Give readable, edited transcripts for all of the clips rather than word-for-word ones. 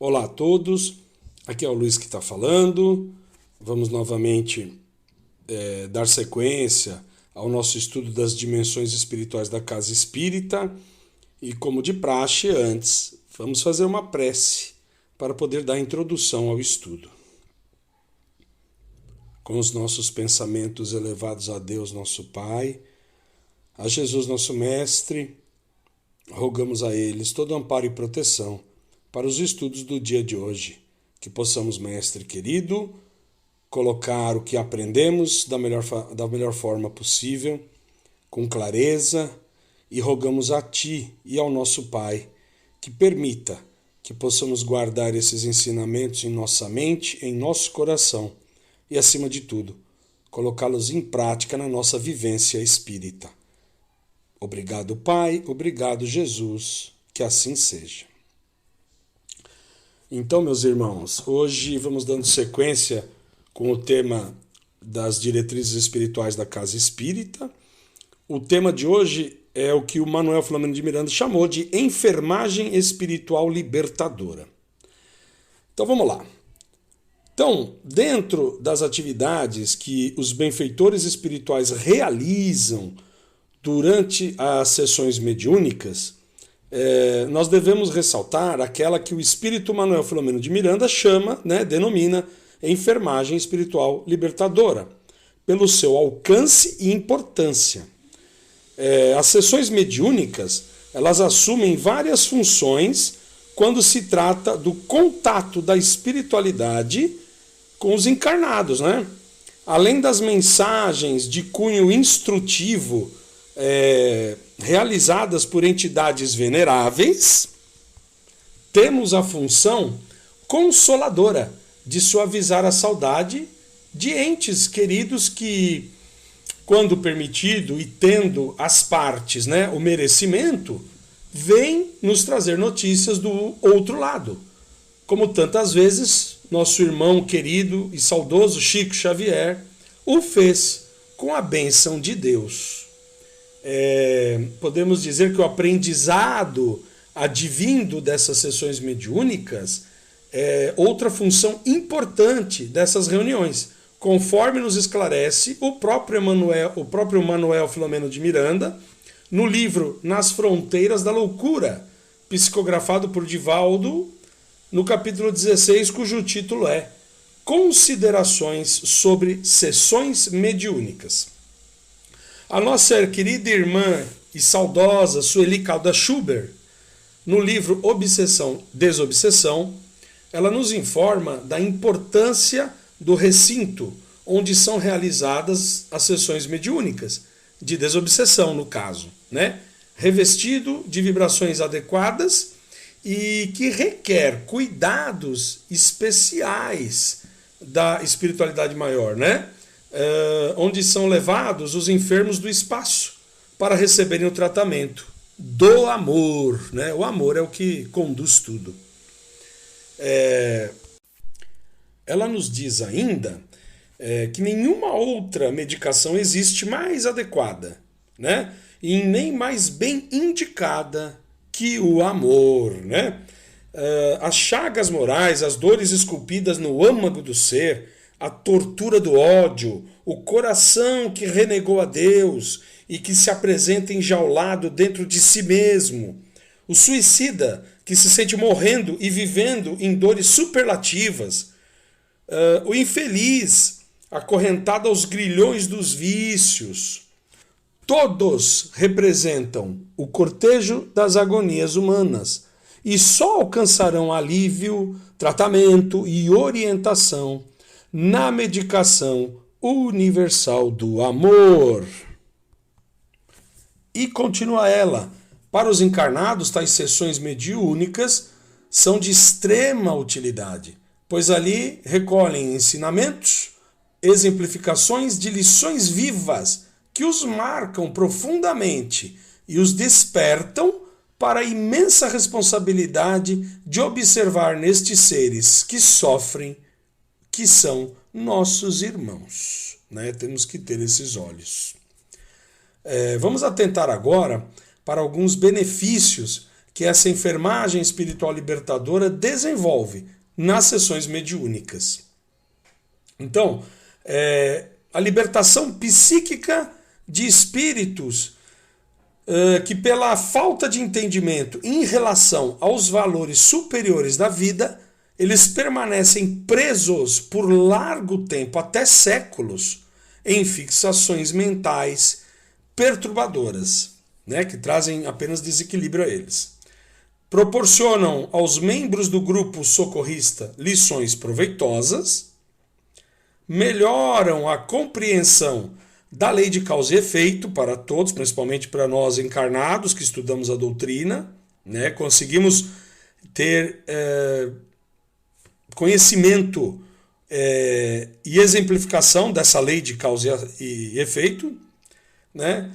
Olá a todos, aqui é o Luiz que está falando. Vamos novamente dar sequência ao nosso estudo das dimensões espirituais da casa espírita e, como de praxe antes, vamos fazer uma prece para poder dar introdução ao estudo. Com os nossos pensamentos elevados a Deus, nosso Pai, a Jesus, nosso Mestre, rogamos a eles todo amparo e proteção para os estudos do dia de hoje, que possamos, Mestre querido, colocar o que aprendemos da melhor forma possível, com clareza, e rogamos a Ti e ao nosso Pai que permita que possamos guardar esses ensinamentos em nossa mente, em nosso coração e, acima de tudo, colocá-los em prática na nossa vivência espírita. Obrigado, Pai, obrigado, Jesus, que assim seja. Então, meus irmãos, hoje vamos dando sequência com o tema das diretrizes espirituais da casa espírita. O tema de hoje é o que o Manuel Filomeno de Miranda chamou de enfermagem espiritual libertadora. Então, vamos lá. Então, dentro das atividades que os benfeitores espirituais realizam durante as sessões mediúnicas, nós devemos ressaltar aquela que o espírito Manuel Filomeno de Miranda denomina enfermagem espiritual libertadora, pelo seu alcance e importância. As sessões mediúnicas, elas assumem várias funções quando se trata do contato da espiritualidade com os encarnados, né? Além das mensagens de cunho instrutivo realizadas por entidades veneráveis, temos a função consoladora de suavizar a saudade de entes queridos que, quando permitido e tendo as partes, o merecimento, vêm nos trazer notícias do outro lado, como tantas vezes nosso irmão querido e saudoso Chico Xavier o fez com a bênção de Deus. Podemos dizer que o aprendizado advindo dessas sessões mediúnicas é outra função importante dessas reuniões, conforme nos esclarece o próprio Manuel Filomeno de Miranda no livro Nas Fronteiras da Loucura, psicografado por Divaldo, no capítulo 16, cujo título é Considerações sobre Sessões Mediúnicas. A nossa querida irmã e saudosa Sueli Caldas Schubert, no livro Obsessão, Desobsessão, ela nos informa da importância do recinto onde são realizadas as sessões mediúnicas, de desobsessão no caso, revestido de vibrações adequadas e que requer cuidados especiais da espiritualidade maior, onde são levados os enfermos do espaço para receberem o tratamento do amor. O amor é o que conduz tudo. Ela nos diz ainda que nenhuma outra medicação existe mais adequada, e nem mais bem indicada que o amor. As chagas morais, as dores esculpidas no âmago do ser, a tortura do ódio, o coração que renegou a Deus e que se apresenta enjaulado dentro de si mesmo, o suicida que se sente morrendo e vivendo em dores superlativas, o infeliz acorrentado aos grilhões dos vícios, todos representam o cortejo das agonias humanas e só alcançarão alívio, tratamento e orientação na medicação universal do amor. E continua ela, para os encarnados, tais sessões mediúnicas são de extrema utilidade, pois ali recolhem ensinamentos, exemplificações de lições vivas que os marcam profundamente e os despertam para a imensa responsabilidade de observar nestes seres que sofrem, que são nossos irmãos. Temos que ter esses olhos. Vamos atentar agora para alguns benefícios que essa enfermagem espiritual libertadora desenvolve nas sessões mediúnicas. Então, a libertação psíquica de espíritos que, pela falta de entendimento em relação aos valores superiores da vida, eles permanecem presos por largo tempo, até séculos, em fixações mentais perturbadoras, né, que trazem apenas desequilíbrio a eles. Proporcionam aos membros do grupo socorrista lições proveitosas, melhoram a compreensão da lei de causa e efeito para todos, principalmente para nós encarnados que estudamos a doutrina, né? Conseguimos ter conhecimento e exemplificação dessa lei de causa e efeito, né?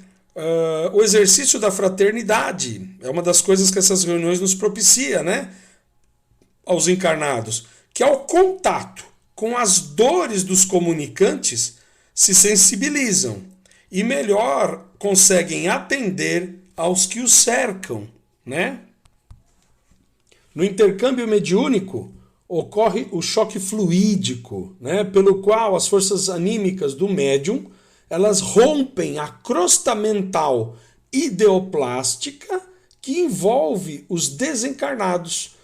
O exercício da fraternidade é uma das coisas que essas reuniões nos propicia, né? Aos encarnados, que é o contato com as dores dos comunicantes, se sensibilizam e melhor conseguem atender aos que os cercam, né? No intercâmbio mediúnico ocorre o choque fluídico, né? Pelo qual as forças anímicas do médium elas rompem a crosta mental ideoplástica que envolve os desencarnados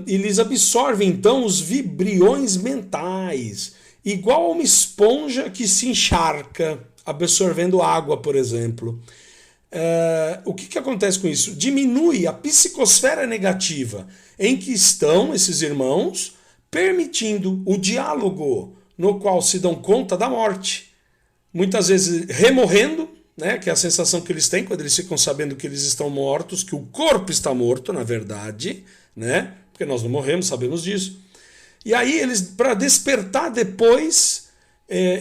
e lhes absorve então os vibriões mentais, igual a uma esponja que se encharca, absorvendo água, por exemplo. O que acontece com isso? Diminui a psicosfera negativa em que estão esses irmãos, permitindo o diálogo no qual se dão conta da morte. Muitas vezes remorrendo, né, que é a sensação que eles têm quando eles ficam sabendo que eles estão mortos, que o corpo está morto, na verdade, né, porque nós não morremos, sabemos disso. E aí eles, para despertar depois,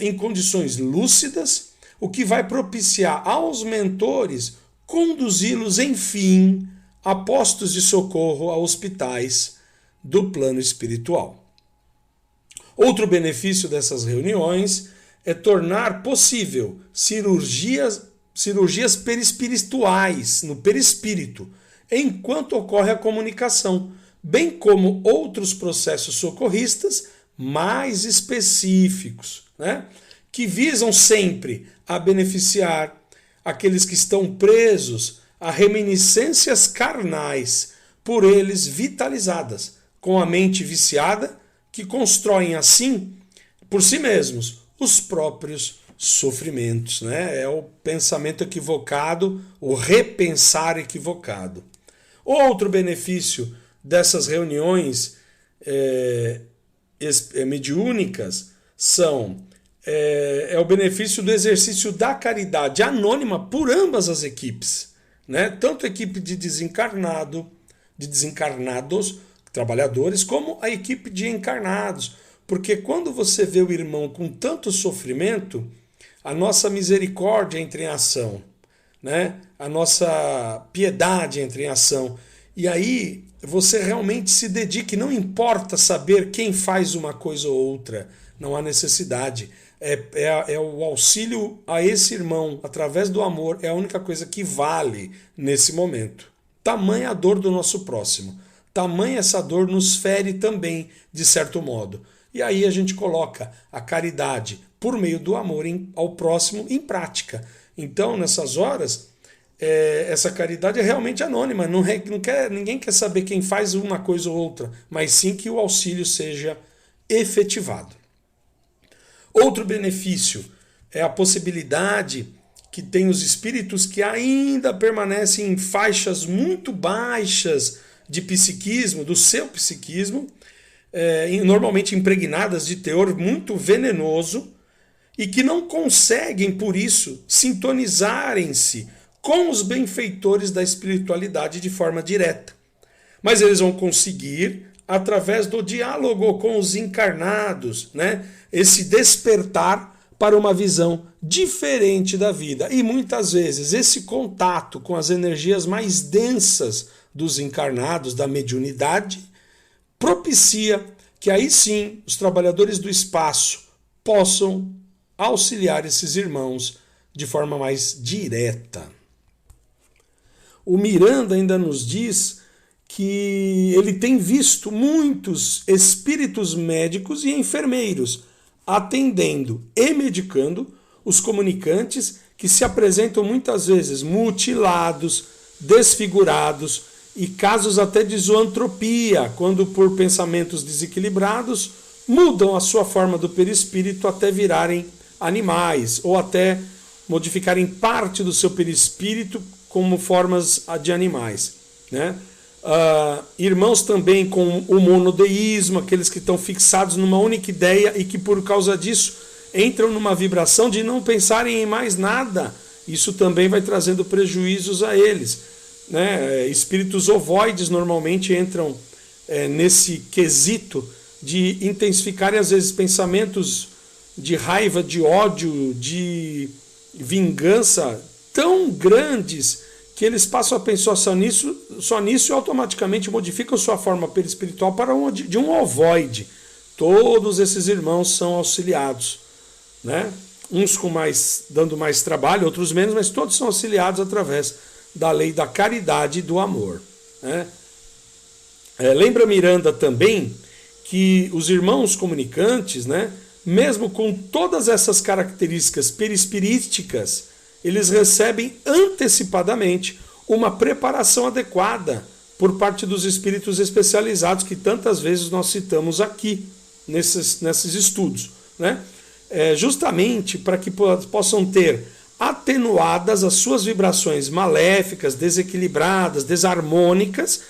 em condições lúcidas, o que vai propiciar aos mentores conduzi-los, enfim, a postos de socorro, a hospitais do plano espiritual. Outro benefício dessas reuniões é tornar possível cirurgias perispirituais, no perispírito, enquanto ocorre a comunicação, bem como outros processos socorristas mais específicos, né? Que visam sempre a beneficiar aqueles que estão presos a reminiscências carnais, por eles vitalizadas, com a mente viciada, que constroem assim, por si mesmos, os próprios sofrimentos, né? É o pensamento equivocado, o repensar equivocado. Outro benefício dessas reuniões mediúnicas são o benefício do exercício da caridade anônima por ambas as equipes, né? Tanto a equipe de desencarnados, trabalhadores, como a equipe de encarnados. Porque quando você vê o irmão com tanto sofrimento, a nossa misericórdia entra em ação, né? A nossa piedade entra em ação. E aí você realmente se dedica, e não importa saber quem faz uma coisa ou outra, não há necessidade. É o auxílio a esse irmão, através do amor, é a única coisa que vale nesse momento. Tamanha a dor do nosso próximo, tamanha essa dor nos fere também, de certo modo. E aí a gente coloca a caridade por meio do amor ao próximo em prática. Então, nessas horas, essa caridade é realmente anônima. Ninguém quer saber quem faz uma coisa ou outra, mas sim que o auxílio seja efetivado. Outro benefício é a possibilidade que tem os espíritos que ainda permanecem em faixas muito baixas de psiquismo, do seu psiquismo, normalmente impregnadas de teor muito venenoso, e que não conseguem, por isso, sintonizarem-se com os benfeitores da espiritualidade de forma direta. Mas eles vão conseguir, através do diálogo com os encarnados, né, esse despertar para uma visão diferente da vida. E muitas vezes esse contato com as energias mais densas dos encarnados, da mediunidade, propicia que aí sim os trabalhadores do espaço possam auxiliar esses irmãos de forma mais direta. o Miranda ainda nos diz que ele tem visto muitos espíritos médicos e enfermeiros atendendo e medicando os comunicantes que se apresentam muitas vezes mutilados, desfigurados e casos até de zoantropia, quando por pensamentos desequilibrados mudam a sua forma do perispírito até virarem animais ou até modificarem parte do seu perispírito como formas de animais, né? Irmãos também com o monodeísmo, aqueles que estão fixados numa única ideia e que por causa disso entram numa vibração de não pensarem em mais nada. Isso também vai trazendo prejuízos a eles, né? Espíritos ovoides normalmente entram nesse quesito de intensificarem às vezes pensamentos de raiva, de ódio, de vingança tão grandes que eles passam a pensar só nisso e automaticamente modificam sua forma perispiritual para de um ovoide. Todos esses irmãos são auxiliados, né? Uns dando mais trabalho, outros menos, mas todos são auxiliados através da lei da caridade e do amor, né? Lembra Miranda também que os irmãos comunicantes, né, mesmo com todas essas características perispirísticas, eles recebem antecipadamente uma preparação adequada por parte dos espíritos especializados que tantas vezes nós citamos aqui nesses estudos, né? Justamente para que possam ter atenuadas as suas vibrações maléficas, desequilibradas, desarmônicas,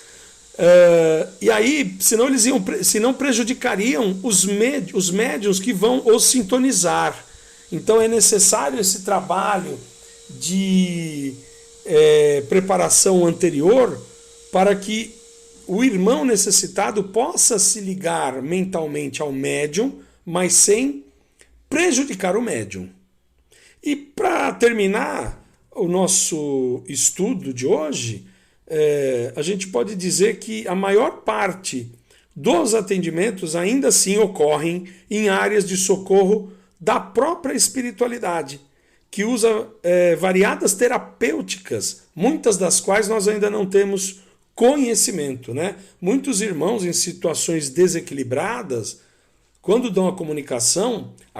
e aí, senão prejudicariam os médiuns que vão os sintonizar. Então é necessário esse trabalho de preparação anterior para que o irmão necessitado possa se ligar mentalmente ao médium, mas sem prejudicar o médium. E para terminar o nosso estudo de hoje, a gente pode dizer que a maior parte dos atendimentos ainda assim ocorrem em áreas de socorro da própria espiritualidade, que usa variadas terapêuticas, muitas das quais nós ainda não temos conhecimento, né? Muitos irmãos em situações desequilibradas, quando dão a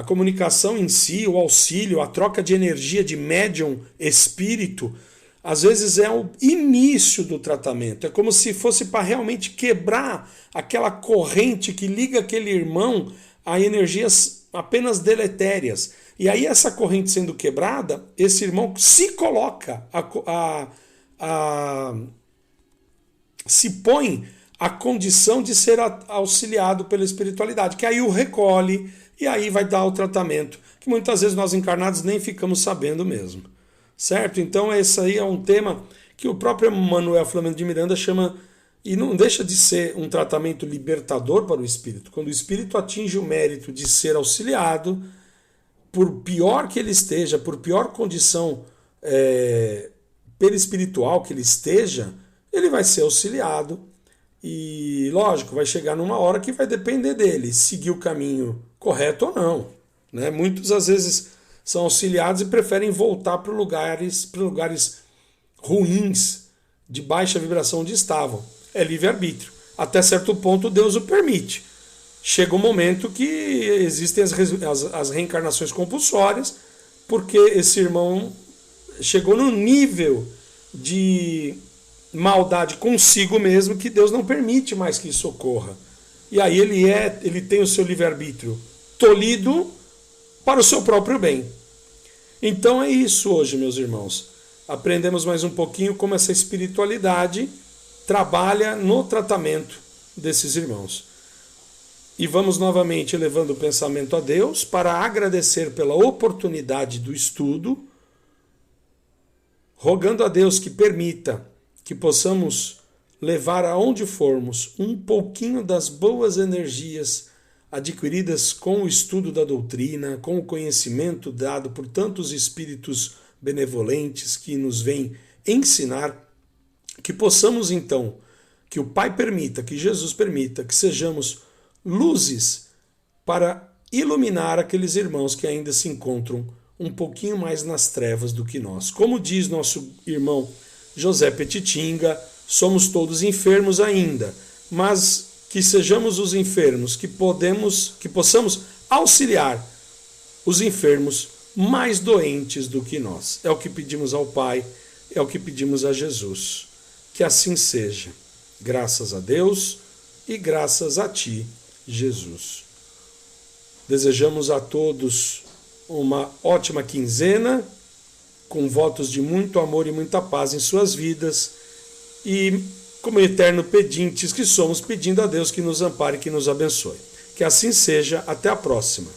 comunicação em si, o auxílio, a troca de energia de médium-espírito, às vezes é o início do tratamento. É como se fosse para realmente quebrar aquela corrente que liga aquele irmão a energias apenas deletérias. E aí essa corrente sendo quebrada, esse irmão se coloca, se põe à condição de ser auxiliado pela espiritualidade, que aí o recolhe e aí vai dar o tratamento, que muitas vezes nós encarnados nem ficamos sabendo mesmo. Certo? Então esse aí é um tema que o próprio Manuel Flamengo de Miranda chama, e não deixa de ser um tratamento libertador para o espírito. Quando o espírito atinge o mérito de ser auxiliado, por pior que ele esteja, por pior condição perispiritual que ele esteja, ele vai ser auxiliado e, lógico, vai chegar numa hora que vai depender dele seguir o caminho correto ou não, né? Muitos às vezes são auxiliados e preferem voltar para lugares ruins, de baixa vibração onde estavam. É livre-arbítrio. Até certo ponto Deus o permite. Chega um momento que existem as reencarnações compulsórias, porque esse irmão chegou num nível de maldade consigo mesmo que Deus não permite mais que isso ocorra. E aí ele tem o seu livre-arbítrio tolhido para o seu próprio bem. Então é isso hoje, meus irmãos. Aprendemos mais um pouquinho como essa espiritualidade trabalha no tratamento desses irmãos. E vamos novamente elevando o pensamento a Deus para agradecer pela oportunidade do estudo, rogando a Deus que permita que possamos levar aonde formos um pouquinho das boas energias adquiridas com o estudo da doutrina, com o conhecimento dado por tantos espíritos benevolentes que nos vêm ensinar, que possamos então, que o Pai permita, que Jesus permita, que sejamos luzes para iluminar aqueles irmãos que ainda se encontram um pouquinho mais nas trevas do que nós. Como diz nosso irmão José Petitinga, somos todos enfermos ainda, mas que sejamos os enfermos, que possamos auxiliar os enfermos mais doentes do que nós. É o que pedimos ao Pai, é o que pedimos a Jesus. Que assim seja. Graças a Deus e graças a Ti, Jesus. Desejamos a todos uma ótima quinzena, com votos de muito amor e muita paz em suas vidas, e como eterno pedintes que somos, pedindo a Deus que nos ampare e que nos abençoe. Que assim seja. Até a próxima.